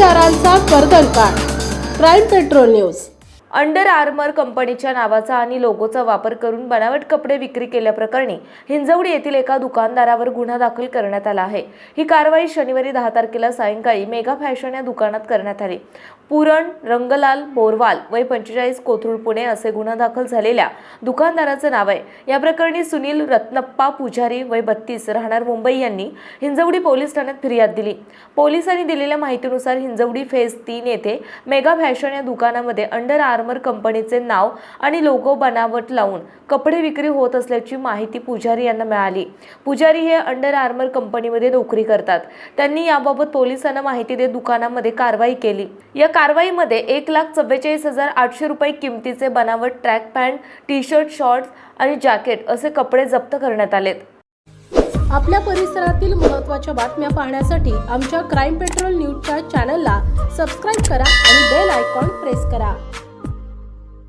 दुकानदारांचा कर्दनकाळ। Crime Patrol news. Under Armour कंपनीच्या नावाचा आणि लोगोचा वापर करून बनावट कपडे विक्री केल्याप्रकरणी हिंजवडी येथील एका दुकानदारावर गुन्हा दाखल करण्यात आला आहे। ही कारवाई शनिवारी 10 तारखेला सायंकाळी मेगा फॅशन या दुकानात करण्यात आली। पुरण रंगलाल बोरवाल वय 45 कोथरूड पुणे असे गुन्हा दाखल झालेल्या दुकानदाराचे नाव आहे। या प्रकरणी सुनील रत्नप्पा पुजारी वय 32 राहणार मुंबई यांनी हिंजवडी पोलीस ठाण्यात फिर्याद दिली। पोलिसांनी दिलेल्या माहितीनुसार हिंजवडी फेज 3 येथे मेगा फॅशन या दुकानामध्ये अंडर आर्मर कंपनीचे नाव आणि लोगो बनावट लावून कपडे विक्री होत असल्याची माहिती पुजारी यांना मिळाली। पुजारी हे अंडर आर्मर कंपनीमध्ये नोकरी करतात। त्यांनी याबाबत पोलिसांना माहिती देत दुकानामध्ये कारवाई केली। या कारवाईमध्ये 1,44,800 रुपये किमतीचे बनावट track pant, T shirt, shorts आणि जॅकेट असे कपडे जप्त करण्यात आलेत। आपल्या परिसरातील महत्त्वाच्या बातम्या पाहण्यासाठी आमच्या क्राईम पेट्रोल न्यूजच्या चॅनलला सबस्क्राईब करा आणि बेल आयकॉन प्रेस करा।